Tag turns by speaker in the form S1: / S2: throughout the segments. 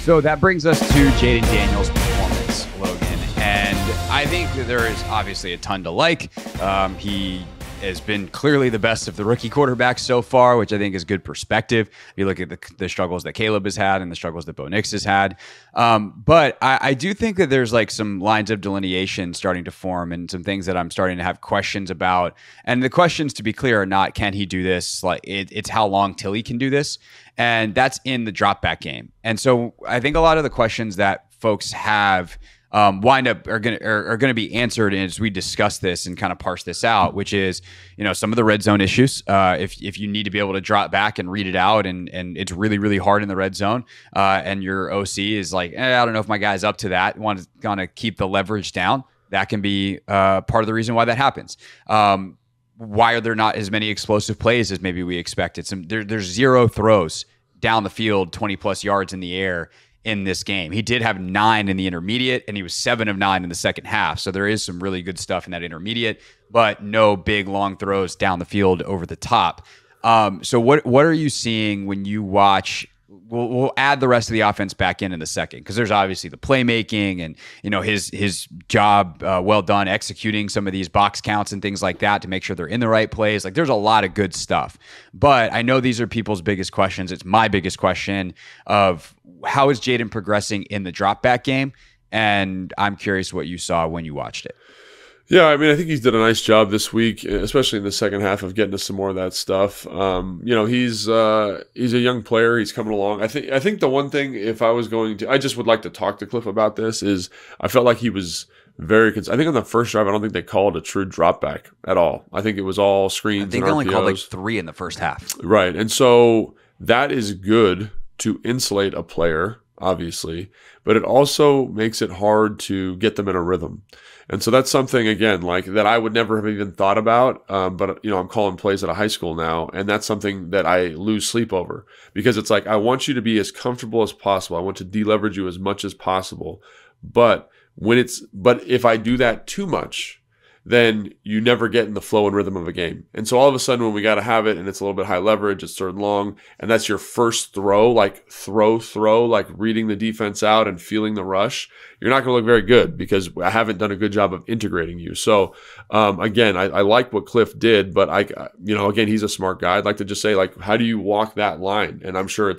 S1: So that brings us to Jayden Daniels' performance, Logan. And I think that there is obviously a ton to like. He has been clearly the best of the rookie quarterbacks so far, which I think is good perspective. If you look at the struggles that Caleb has had and the struggles that Bo Nix has had. But I do think that there's like some lines of delineation starting to form and some things that I'm starting to have questions about. And the questions, to be clear, are not, can he do this? Like it's how long till he can do this? And that's in the drop back game. And so I think a lot of the questions that folks have wind up are gonna be answered as we discuss this and kind of parse this out, which is, some of the red zone issues. If you need to be able to drop back and read it out, and it's really, really hard in the red zone, and your OC is like, I don't know if my guy's up to that, want to keep the leverage down, that can be part of the reason why that happens. Why are there not as many explosive plays as maybe we expected? There's zero throws down the field, 20 plus yards in the air in this game. He did have 9 in the intermediate, and he was 7 of 9 in the second half. So there is some really good stuff in that intermediate, but no big long throws down the field over the top. So what are you seeing when you watch? We'll add the rest of the offense back in the second, because there's obviously the playmaking and his job well done executing some of these box counts and things like that to make sure they're in the right plays. Like, there's a lot of good stuff, but I know these are people's biggest questions. It's my biggest question of how is Jayden progressing in the drop back game, and I'm curious what you saw when you watched it.
S2: Yeah, I mean, I think he's did a nice job this week, especially in the second half, of getting to some more of that stuff. He's a young player. He's coming along. I think the one thing, if I was going to, I just would like to talk to Cliff about this, is I felt like he was very I think on the first drive, I don't think they called a true drop back at all. I think it was all screens. I think
S1: they
S2: RPOs.
S1: only called like 3 in the first half.
S2: Right, and so that is good to insulate a player, obviously, but it also makes it hard to get them in a rhythm. And so that's something, again, like that I would never have even thought about. But I'm calling plays at a high school now, and that's something that I lose sleep over, because it's like, I want you to be as comfortable as possible. I want to deleverage you as much as possible. But if I do that too much, then you never get in the flow and rhythm of a game. And so all of a sudden, when we got to have it and it's a little bit high leverage, it's third and long, and that's your first throw, like like reading the defense out and feeling the rush, you're not going to look very good, because I haven't done a good job of integrating you. So again, I like what Cliff did, but again, he's a smart guy. I'd like to just say, like, how do you walk that line? And I'm sure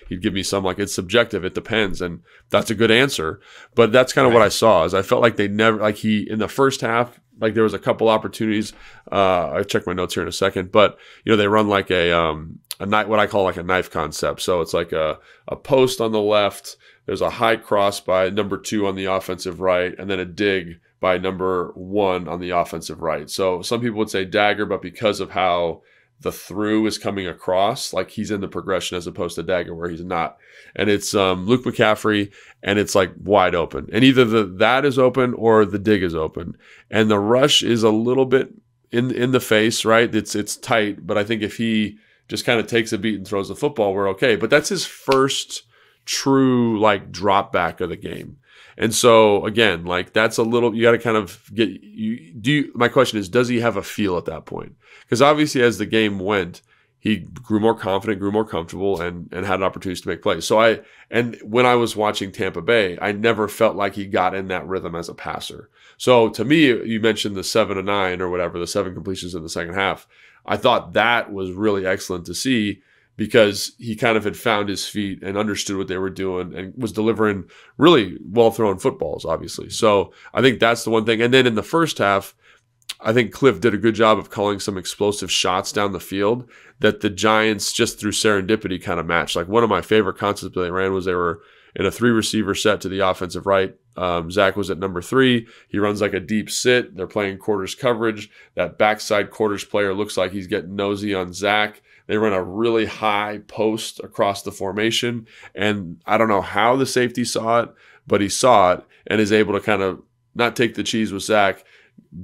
S2: he'd give me some, like, it's subjective, it depends. And that's a good answer. But that's kind of what I saw, is I felt like they never, like, in the first half, like, there was a couple opportunities. I check my notes here in a second, but they run like a knife, what I call like a knife concept. So it's like a post on the left. There's a high cross by number 2 on the offensive right, and then a dig by number 1 on the offensive right. So some people would say dagger, but because of how the through is coming across, like, he's in the progression as opposed to dagger where he's not. And it's Luke McCaffrey, and it's like wide open. And either that is open or the dig is open. And the rush is a little bit in the face, right? It's tight, but I think if he just kind of takes a beat and throws the football, we're okay. But that's his first true, like, drop back of the game. And so again, like, that's a little, you got to kind of my question is, does he have a feel at that point? Because obviously as the game went, he grew more confident, grew more comfortable, and had opportunities to make plays. So when I was watching Tampa Bay, I never felt like he got in that rhythm as a passer. So to me, you mentioned the 7 of 9 or whatever, the 7 completions in the second half. I thought that was really excellent to see, because he kind of had found his feet and understood what they were doing and was delivering really well-thrown footballs, obviously. So I think that's the one thing. And then in the first half, I think Cliff did a good job of calling some explosive shots down the field that the Giants, just through serendipity, kind of matched. Like, one of my favorite concepts that they ran was they were in a 3-receiver set to the offensive right. Zach was at number 3. He runs like a deep sit. They're playing quarters coverage. That backside quarters player looks like he's getting nosy on Zach. They run a really high post across the formation. And I don't know how the safety saw it, but he saw it and is able to kind of not take the cheese with Zach,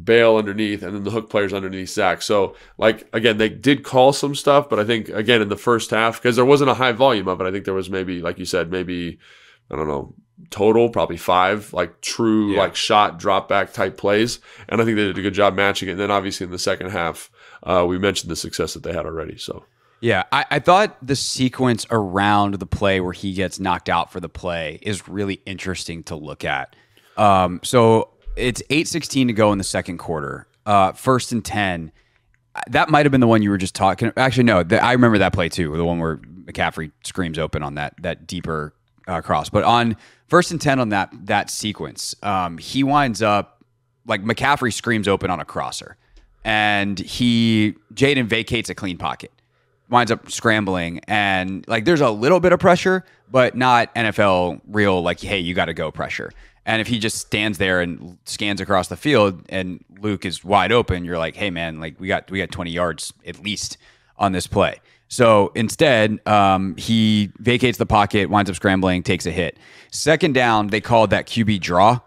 S2: bail underneath, and then the hook player's underneath Zach. So, like, again, they did call some stuff, but I think, again, in the first half, because there wasn't a high volume of it, I think there was maybe, like you said, maybe, I don't know, total, probably 5, like, true, like, shot, drop back type plays. And I think they did a good job matching it. And then obviously in the second half, we mentioned the success that they had already. So
S1: Yeah, I thought the sequence around the play where he gets knocked out for the play is really interesting to look at. So it's 8:16 to go in the second quarter. 1st and 10. That might have been the one you were just talking. Actually, no, I remember that play too, the one where McCaffrey screams open on that deeper cross. But on 1st and 10 on that sequence, he winds up like McCaffrey screams open on a crosser, and Jayden vacates a clean pocket, winds up scrambling, and like there's a little bit of pressure, but not NFL real like, hey, you got to go pressure. And if he just stands there and scans across the field and Luke is wide open, you're like, hey man, like we got 20 yards at least on this play. So instead, he vacates the pocket, winds up scrambling, takes a hit. 2nd down, they called that QB draw,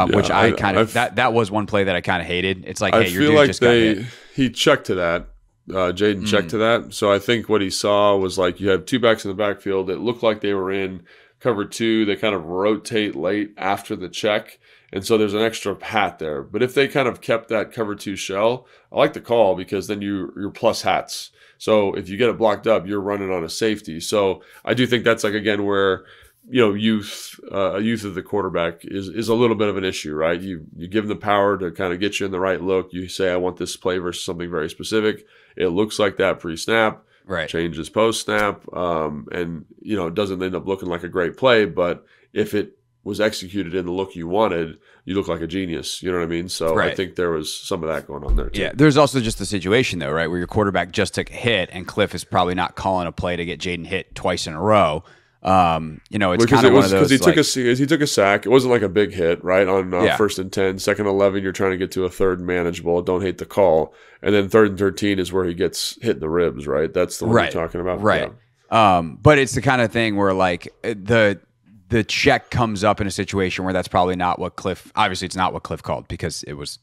S1: which I kind of that was one play that I kind of hated. It's like, hey, your dude just got hit.
S2: He checked to that. Jayden checked to that. So I think what he saw was like you have 2 backs in the backfield that looked like they were in cover 2. They kind of rotate late after the check. And so there's an extra hat there. But if they kind of kept that cover 2 shell, I like the call because then you're plus hats. So if you get it blocked up, you're running on a safety. So I do think that's like, again, where, youth of the quarterback is a little bit of an issue, right? You give them the power to kind of get you in the right look. You say, I want this play versus something very specific. It looks like that pre-snap.
S1: Right.
S2: Changes post-snap, and it doesn't end up looking like a great play, but if it was executed in the look you wanted, you look like a genius. You know what I mean? So
S1: right.
S2: I think there was some of that going on there too.
S1: Yeah, there's also just the situation though, right, where your quarterback just took a hit, and Cliff is probably not calling a play to get Jayden hit twice in a row. It's kind of one of those
S2: because he took a sack. It wasn't like a big hit, right? On 1st and 10, 2nd and 11, you're trying to get to a 3rd and manageable. Don't hate the call, and then 3rd and 13 is where he gets hit in the ribs, right? That's the one you're talking about,
S1: right? Yeah. But it's the kind of thing where like the check comes up in a situation where that's probably not what Cliff. Obviously, it's not what Cliff called because it was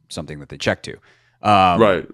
S1: something that they checked to.
S2: Right.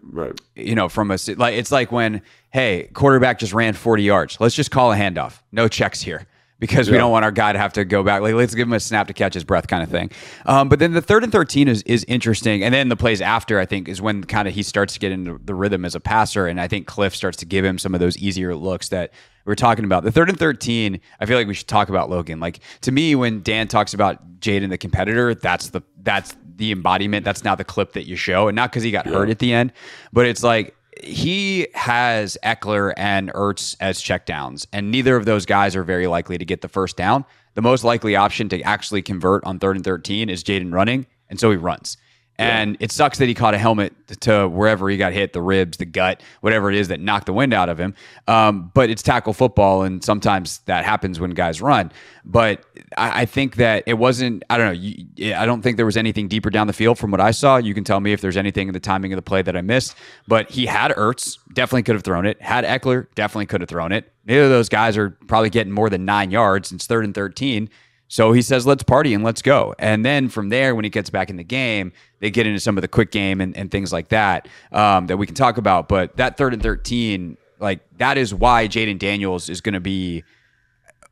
S1: From it's like when, hey, quarterback just ran 40 yards. Let's just call a handoff. No checks here because we don't want our guy to have to go back. Like, let's give him a snap to catch his breath kind of thing. But then the 3rd and 13 is interesting. And then the plays after, I think, is when kind of he starts to get into the rhythm as a passer. And I think Cliff starts to give him some of those easier looks that we're talking about. The 3rd and 13, I feel like we should talk about Logan. Like, to me, when Dan talks about Jayden the competitor, that's the embodiment. That's now the clip that you show. And not because he got hurt at the end, but it's like he has Eckler and Ertz as checkdowns, and neither of those guys are very likely to get the first down. The most likely option to actually convert on 3rd and 13 is Jayden running, and so he runs. And it sucks that he caught a helmet to wherever he got hit, the ribs, the gut, whatever it is that knocked the wind out of him. But it's tackle football, and sometimes that happens when guys run. But I think that it wasn't, I don't know, I don't think there was anything deeper down the field from what I saw. You can tell me if there's anything in the timing of the play that I missed. But he had Ertz, definitely could have thrown it. Had Eckler, definitely could have thrown it. Neither of those guys are probably getting more than 9 yards. It's 3rd and 13. So he says, let's party and let's go. And then from there, when he gets back in the game, they get into some of the quick game and things like that that we can talk about. But that 3rd and 13, like that is why Jayden Daniels is going to be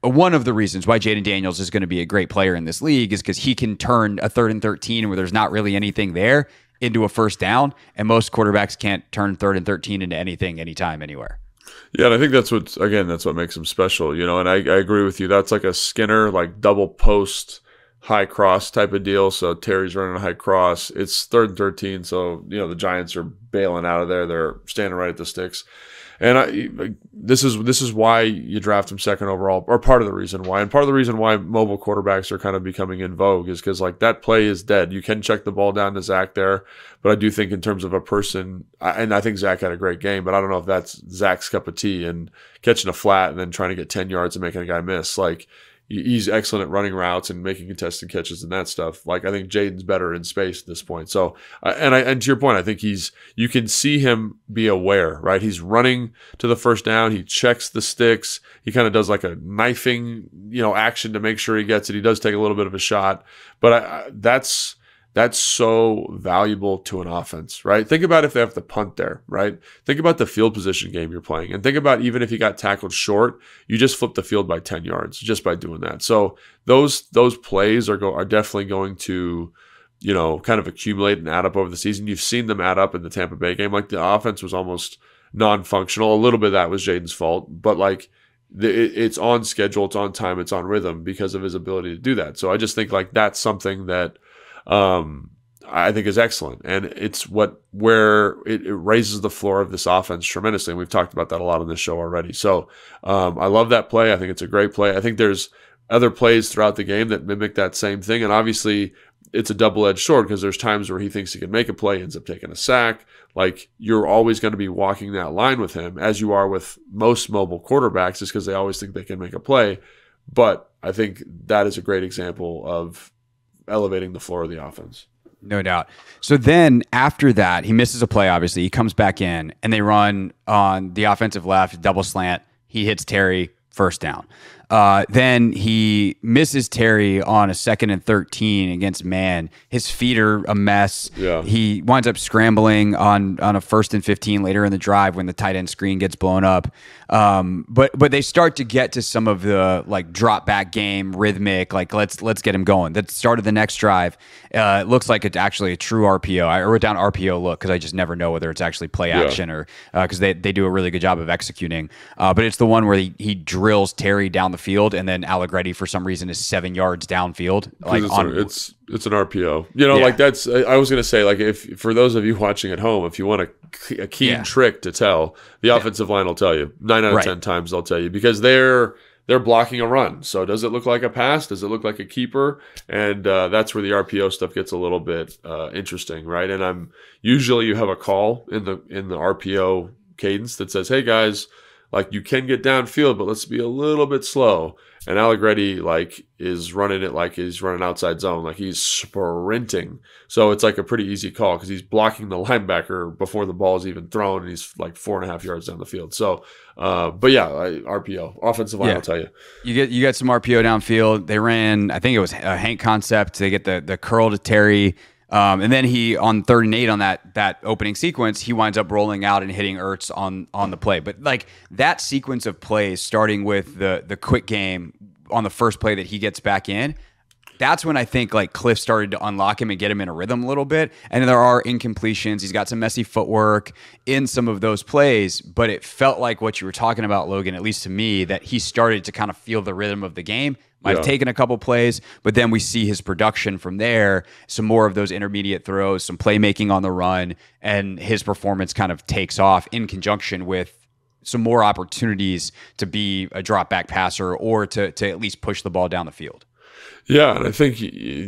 S1: one of the reasons why Jayden Daniels is going to be a great player in this league is because he can turn a 3rd and 13 where there's not really anything there into a first down. And most quarterbacks can't turn 3rd and 13 into anything, anytime, anywhere.
S2: Yeah, and I think that's what makes him special, and I agree with you. That's like a Skinner, like double post, high cross type of deal. So Terry's running a high cross. It's 3rd and 13, so the Giants are bailing out of there. They're standing right at the sticks. And this is why you draft him 2nd overall, or part of the reason why. And part of the reason why mobile quarterbacks are kind of becoming in vogue is because like that play is dead. You can check the ball down to Zach there, but I do think in terms of a person, and I think Zach had a great game, but I don't know if that's Zach's cup of tea and catching a flat and then trying to get 10 yards and making a guy miss. Like he's excellent at running routes and making contested catches and that stuff. Like I think Jayden's better in space at this point. So, and to your point, I think you can see him be aware, right? He's running to the first down. He checks the sticks. He kind of does like a knifing, action to make sure he gets it. He does take a little bit of a shot, but that's so valuable to an offense, right? Think about if they have to punt there, right? Think about the field position game you're playing. And think about even if you got tackled short, you just flip the field by 10 yards just by doing that. So those plays are definitely going to, kind of accumulate and add up over the season. You've seen them add up in the Tampa Bay game. Like the offense was almost non-functional. A little bit of that was Jayden's fault, but like it's on schedule, it's on time, it's on rhythm because of his ability to do that. So I just think like that's something that I think is excellent, and it's where it raises the floor of this offense tremendously. And we've talked about that a lot on this show already. So I love that play. I think it's a great play. I think there's other plays throughout the game that mimic that same thing, and obviously it's a double-edged sword because there's times where he thinks he can make a play, ends up taking a sack. Like, you're always going to be walking that line with him, as you are with most mobile quarterbacks, just because they always think they can make a play. But I think that is a great example of elevating the floor of the offense.
S1: No doubt. So then after that, he misses a play, obviously. He comes back in, and they run on the offensive left, double slant. He hits Terry, first down. Then he misses Terry on a 2nd and 13 against man. His feet are a mess.
S2: Yeah.
S1: He winds up scrambling on a 1st and 15 later in the drive when the tight end screen gets blown up. But they start to get to some of the like drop back game, rhythmic, like let's get him going. That started the next drive. It looks like it's actually a true RPO. I wrote down RPO look because I just never know whether it's actually play action or because they do a really good job of executing. But it's the one where he drills Terry down the field, and then Allegretti for some reason is 7 yards downfield. Like
S2: it's an RPO. You know, like that's. I was going to say, like, if for those of you watching at home, if you want a keen trick to tell, the offensive line will tell you 9 out of 10 times they'll tell you because they're blocking a run. So does it look like a pass? Does it look like a keeper? And that's where the RPO stuff gets a little bit interesting, right? And usually you have a call in the RPO cadence that says, "Hey guys, like you can get downfield, but let's be a little bit slow." And Allegretti like is running it like he's running outside zone, like he's sprinting. So it's like a pretty easy call because he's blocking the linebacker before the ball is even thrown, and he's like 4.5 yards down the field. So, but yeah, RPO, offensive line, I'll tell you. You
S1: get some RPO downfield. They ran, I think it was a Hank concept. They get the curl to Terry. And then he on 3rd and 8 on that opening sequence, he winds up rolling out and hitting Ertz on the play. But like that sequence of plays, starting with the quick game on the first play that he gets back in, that's when I think like Cliff started to unlock him and get him in a rhythm a little bit. And there are incompletions. He's got some messy footwork in some of those plays, but it felt like what you were talking about, Logan, at least to me, that he started to kind of feel the rhythm of the game. Might have taken a couple plays, but then we see his production from there, some more of those intermediate throws, some playmaking on the run, and his performance kind of takes off in conjunction with some more opportunities to be a drop back passer or to at least push the ball down the field.
S2: Yeah, and I think,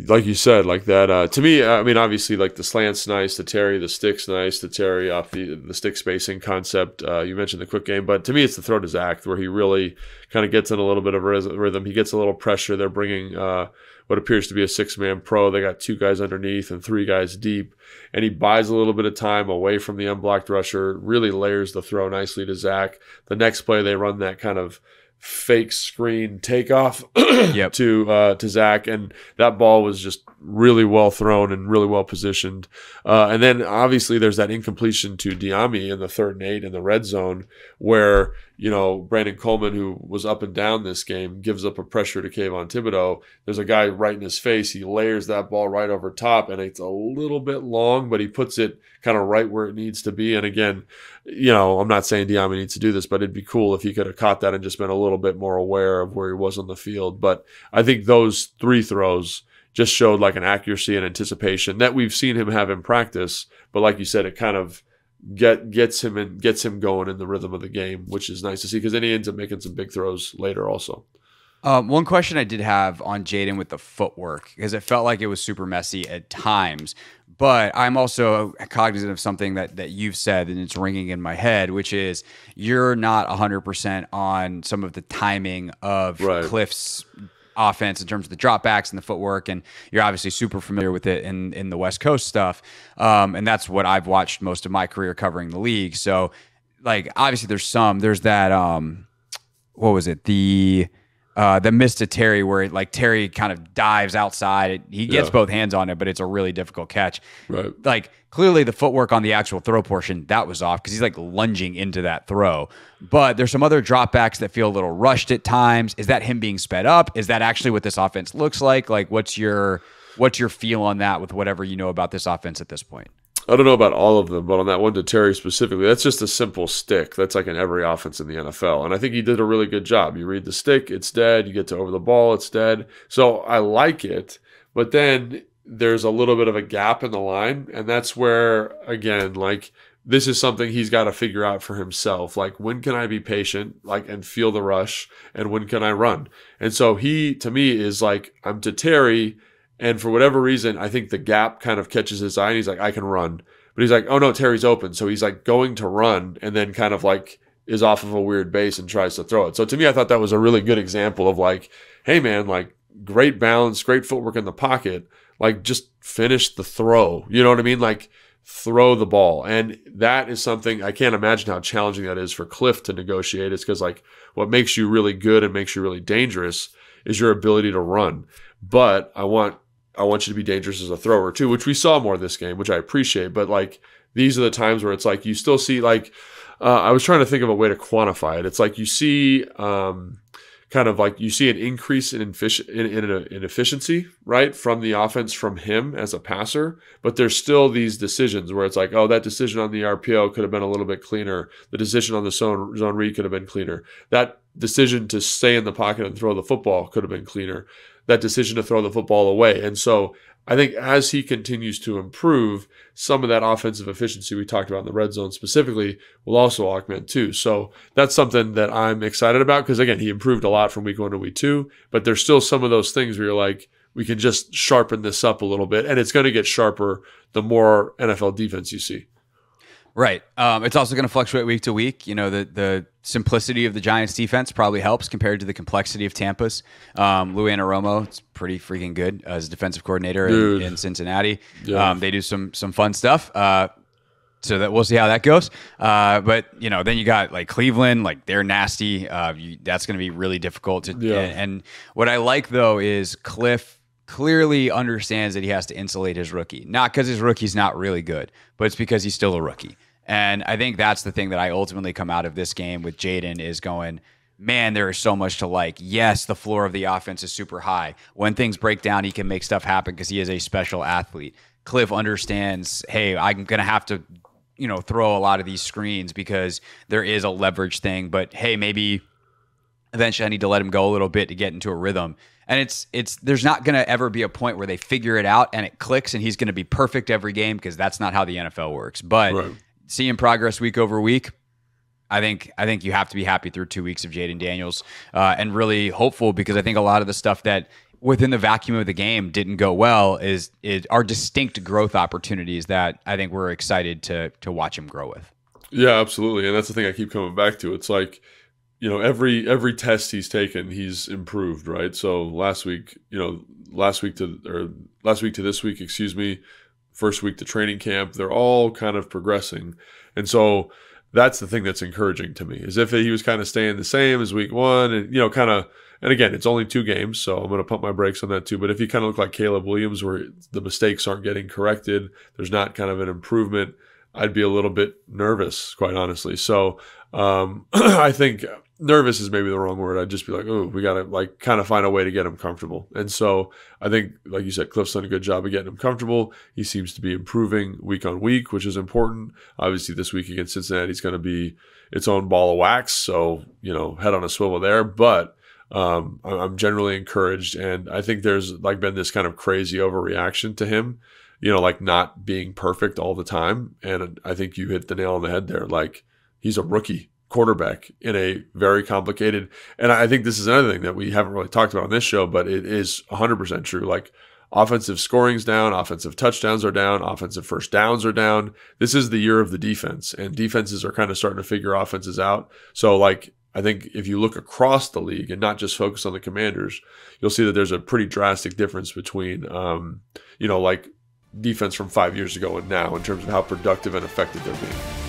S2: like you said, like that, to me, I mean, obviously, like the slant's nice, the Terry, the stick's nice, the Terry off the stick spacing concept. You mentioned the quick game, but to me, it's the throw to Zach where he really kind of gets in a little bit of rhythm. He gets a little pressure. They're bringing what appears to be a 6-man pro. They got 2 guys underneath and 3 guys deep, and he buys a little bit of time away from the unblocked rusher, really layers the throw nicely to Zach. The next play, they run that kind of fake screen takeoff to Zach, and that ball was just really well thrown and really well positioned. And then obviously there's that incompletion to Diami in the 3rd and 8 in the red zone where, you know, Brandon Coleman, who was up and down this game, gives up a pressure to Kayvon Thibodeau. There's a guy right in his face. He layers that ball right over top, and it's a little bit long, but he puts it kind of right where it needs to be. And again, you know, I'm not saying Diami needs to do this, but it'd be cool if he could have caught that and just been a little bit more aware of where he was on the field. But I think those 3 throws just showed like an accuracy and anticipation that we've seen him have in practice. But like you said, it kind of gets him going in the rhythm of the game, which is nice to see because then he ends up making some big throws later also.
S1: One question I did have on Jayden with the footwork, because it felt like it was super messy at times, but I'm also cognizant of something that you've said, and it's ringing in my head, which is you're not 100% on some of the timing of Cliff's offense in terms of the dropbacks and the footwork, and you're obviously super familiar with it in the West Coast stuff, and that's what I've watched most of my career covering the league. So, like, obviously there's that what was it, the miss to Terry where like Terry kind of dives outside. He gets both hands on it, but it's a really difficult catch.
S2: Right.
S1: Like clearly the footwork on the actual throw portion, that was off because he's like lunging into that throw. But there's some other dropbacks that feel a little rushed at times. Is that him being sped up? Is that actually what this offense looks like? Like what's your feel on that with whatever you know about this offense at this point?
S2: I don't know about all of them, but on that one to Terry specifically, that's just a simple stick. That's like in every offense in the NFL. And I think he did a really good job. You read the stick, it's dead. You get to over the ball, it's dead. So I like it. But then there's a little bit of a gap in the line. And that's where, again, like, this is something he's got to figure out for himself. Like, when can I be patient, like, and feel the rush, and when can I run? And so he, to me, is like, I'm to Terry, and for whatever reason, I think the gap kind of catches his eye, and he's like, I can run. But he's like, oh no, Terry's open. So he's like going to run, and then kind of like is off of a weird base and tries to throw it. So to me, I thought that was a really good example of like, hey man, like, great balance, great footwork in the pocket. Like, just finish the throw. You know what I mean? Like, throw the ball. And that is something, I can't imagine how challenging that is for Cliff to negotiate. It's because, like, what makes you really good and makes you really dangerous is your ability to run. But I want you to be dangerous as a thrower too, which we saw more this game, which I appreciate. But like, these are the times where it's like you still see, like, I was trying to think of a way to quantify it. It's like you see kind of like you see an increase in efficiency, right, from the offense from him as a passer, but there's still these decisions where it's like, oh, that decision on the RPO could have been a little bit cleaner. The decision on the zone read could have been cleaner. That decision to stay in the pocket and throw the football could have been cleaner. That decision to throw the football away. And so I think as he continues to improve, some of that offensive efficiency we talked about in the red zone specifically will also augment too. So that's something that I'm excited about because, again, he improved a lot from week 1 to week 2, but there's still some of those things where you're like, we can just sharpen this up a little bit, and it's going to get sharper the more NFL defense you see.
S1: Right. It's also going to fluctuate week to week. You know, the simplicity of the Giants defense probably helps compared to the complexity of Tampa's. Lou Anarumo, it's pretty freaking good as defensive coordinator in Cincinnati. Yeah. They do some fun stuff. So that we'll see how that goes. But, you know, then you got like Cleveland, like they're nasty. That's going to be really difficult to. Yeah. And what I like though is Cliff clearly understands that he has to insulate his rookie, not because his rookie's not really good, but it's because he's still a rookie. And I think that's the thing that I ultimately come out of this game with Jayden is going, man, there is so much to like. Yes, the floor of the offense is super high. When things break down, he can make stuff happen because he is a special athlete. Cliff understands, hey, I'm going to have to, you know, throw a lot of these screens because there is a leverage thing, but hey, maybe eventually I need to let him go a little bit to get into a rhythm. And it's there's not going to ever be a point where they figure it out and it clicks and he's going to be perfect every game because that's not how the NFL works. But right. Seeing progress week over week, I think you have to be happy through 2 weeks of Jayden Daniels and really hopeful because I think a lot of the stuff that within the vacuum of the game didn't go well are distinct growth opportunities that I think we're excited to watch him grow with. Yeah, absolutely. And that's the thing I keep coming back to. It's like, you know, every test he's taken, he's improved, right? So last week to this week, first week to training camp, they're all kind of progressing. And so that's the thing that's encouraging to me, is if he was kind of staying the same as week 1 and, you know, kind of, and again, it's only 2 games, so I'm going to pump my brakes on that too. But if he kind of look like Caleb Williams, where the mistakes aren't getting corrected, there's not kind of an improvement, I'd be a little bit nervous, quite honestly. So I think nervous is maybe the wrong word. I'd just be like, oh, we got to like kind of find a way to get him comfortable. And so I think, like you said, Cliff's done a good job of getting him comfortable. He seems to be improving week on week, which is important. Obviously, this week against Cincinnati is going to be its own ball of wax. So, you know, head on a swivel there. But I'm generally encouraged. And I think there's like been this kind of crazy overreaction to him, you know, like not being perfect all the time. And I think you hit the nail on the head there. Like, he's a rookie quarterback in a very complicated, and I think this is another thing that we haven't really talked about on this show, but it is 100% true. Like, offensive scoring's down, offensive touchdowns are down, offensive first downs are down. This is the year of the defense, and defenses are kind of starting to figure offenses out. So, like, I think if you look across the league and not just focus on the Commanders, you'll see that there's a pretty drastic difference between, you know, like defense from 5 years ago and now in terms of how productive and effective they're being.